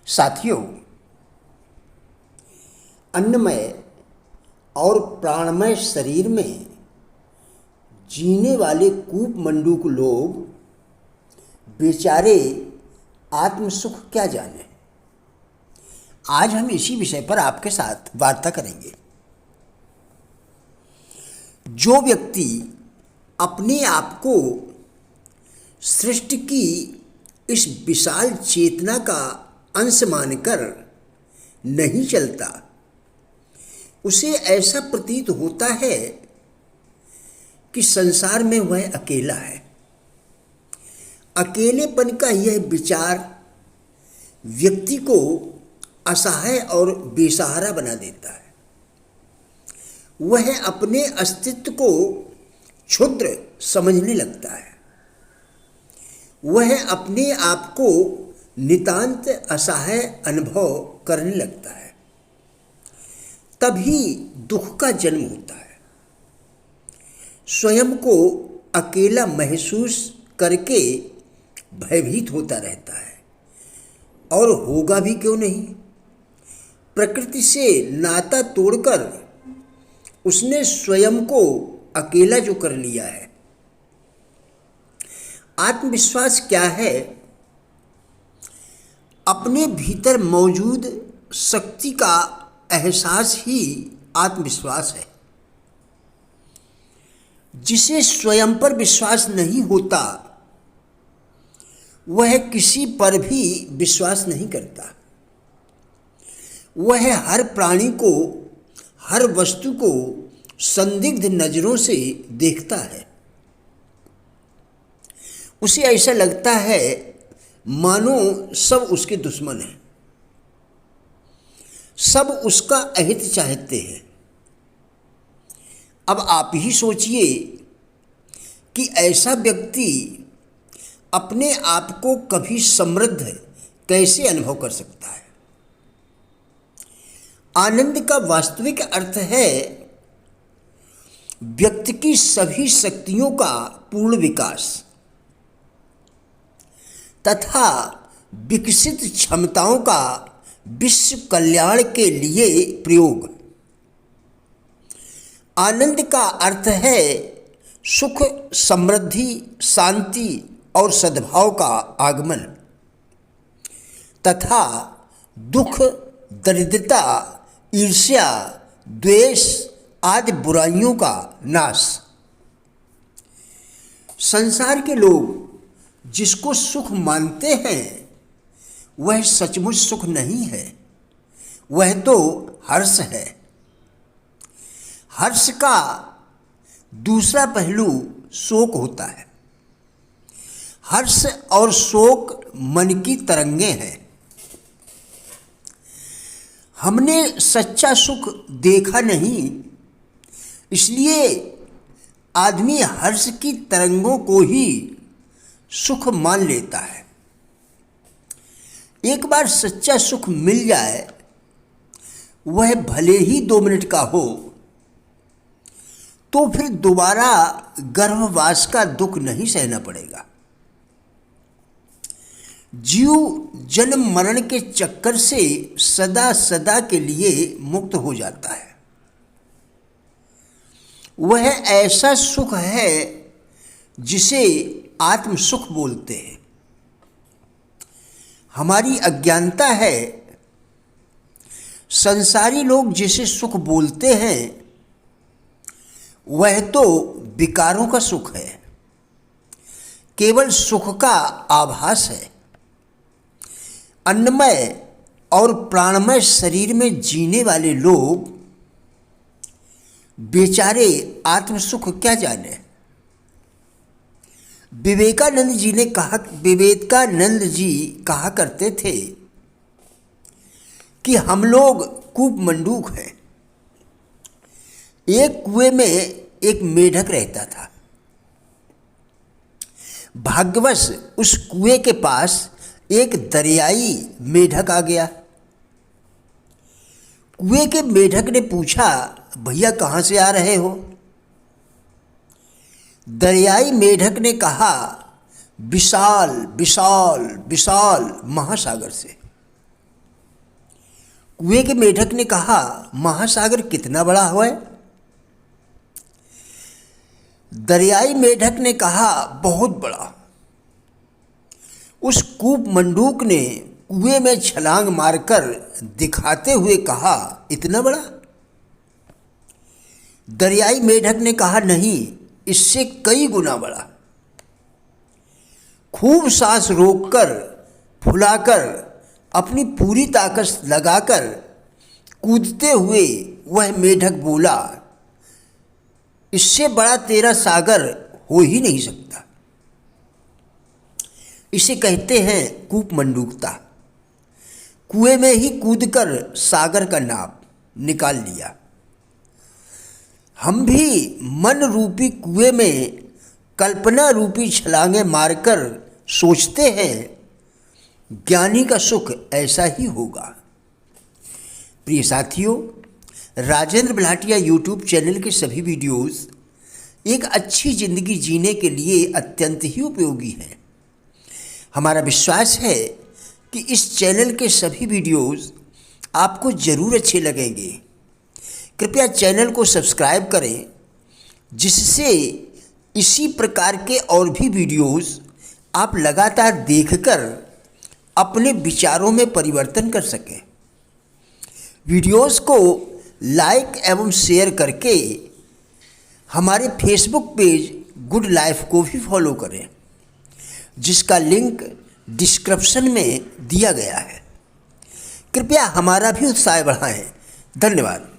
साथियों, अन्नमय और प्राणमय शरीर में जीने वाले कूपमंडूक लोग बेचारे आत्मसुख क्या जाने। आज हम इसी विषय पर आपके साथ वार्ता करेंगे। जो व्यक्ति अपने आप को सृष्टि की इस विशाल चेतना का अंश मानकर नहीं चलता, उसे ऐसा प्रतीत होता है कि संसार में वह अकेला है। अकेलेपन का यह विचार व्यक्ति को असहाय और बेसहारा बना देता है। वह अपने अस्तित्व को क्षुद्र समझने लगता है। वह अपने आप को नितांत असहाय अनुभव करने लगता है। तभी दुख का जन्म होता है। स्वयं को अकेला महसूस करके भयभीत होता रहता है, और होगा भी क्यों नहीं। प्रकृति से नाता तोड़कर उसने स्वयं को अकेला जो कर लिया है। आत्मविश्वास क्या है? अपने भीतर मौजूद शक्ति का एहसास ही आत्मविश्वास है। जिसे स्वयं पर विश्वास नहीं होता, वह किसी पर भी विश्वास नहीं करता। वह हर प्राणी को, हर वस्तु को संदिग्ध नजरों से देखता है। उसे ऐसा लगता है मानो सब उसके दुश्मन हैं, सब उसका अहित चाहते हैं। अब आप ही सोचिए कि ऐसा व्यक्ति अपने आप को कभी समृद्ध कैसे अनुभव कर सकता है। आनंद का वास्तविक अर्थ है व्यक्ति की सभी शक्तियों का पूर्ण विकास तथा विकसित क्षमताओं का विश्व कल्याण के लिए प्रयोग। आनंद का अर्थ है सुख, समृद्धि, शांति और सद्भाव का आगमन तथा दुख, दरिद्रता, ईर्ष्या, द्वेष आदि बुराइयों का नाश। संसार के लोग जिसको सुख मानते हैं वह सचमुच सुख नहीं है, वह तो हर्ष है। हर्ष का दूसरा पहलू शोक होता है। हर्ष और शोक मन की तरंगें हैं। हमने सच्चा सुख देखा नहीं, इसलिए आदमी हर्ष की तरंगों को ही सुख मान लेता है। एक बार सच्चा सुख मिल जाए, वह भले ही 2 मिनट का हो, तो फिर दोबारा गर्भवास का दुख नहीं सहना पड़ेगा। जीव जन्म मरण के चक्कर से सदा सदा के लिए मुक्त हो जाता है। वह ऐसा सुख है जिसे आत्म सुख बोलते हैं। हमारी अज्ञानता है, संसारी लोग जिसे सुख बोलते हैं वह तो विकारों का सुख है, केवल सुख का आभास है। अन्नमय और प्राणमय शरीर में जीने वाले लोग बेचारे आत्मसुख क्या जाने। विवेकानंद जी कहा करते थे कि हम लोग कूपमंडूक हैं। एक कुएं में एक मेढक रहता था। भाग्यवश उस कुएं के पास एक दरियाई मेढक आ गया। कुएं के मेढक ने पूछा, भैया कहाँ से आ रहे हो? दरियाई मेढक ने कहा, विशाल विशाल विशाल महासागर से। कुएं के मेढक ने कहा, महासागर कितना बड़ा है? दरियाई मेढक ने कहा, बहुत बड़ा। उस कूप मंडूक ने कुएं में छलांग मारकर दिखाते हुए कहा, इतना बड़ा? दरियाई मेढक ने कहा, नहीं, इससे कई गुना बड़ा। खूब सांस रोककर, फुलाकर, अपनी पूरी ताकत लगाकर कूदते हुए वह मेढक बोला, इससे बड़ा तेरा सागर हो ही नहीं सकता। इसे कहते हैं कूप मंडूकता। कुएं में ही कूदकर सागर का नाप निकाल लिया। हम भी मन रूपी कुएं में कल्पना रूपी छलांगे मारकर सोचते हैं, ज्ञानी का सुख ऐसा ही होगा। प्रिय साथियों, राजेंद्र भाटिया यूट्यूब चैनल के सभी वीडियोस एक अच्छी ज़िंदगी जीने के लिए अत्यंत ही उपयोगी हैं। हमारा विश्वास है कि इस चैनल के सभी वीडियोस आपको ज़रूर अच्छे लगेंगे। कृपया चैनल को सब्सक्राइब करें, जिससे इसी प्रकार के और भी वीडियोस आप लगातार देखकर अपने विचारों में परिवर्तन कर सकें। वीडियोस को लाइक एवं शेयर करके हमारे फेसबुक पेज गुड लाइफ को भी फॉलो करें, जिसका लिंक डिस्क्रिप्शन में दिया गया है। कृपया हमारा भी उत्साह बढ़ाएं। धन्यवाद।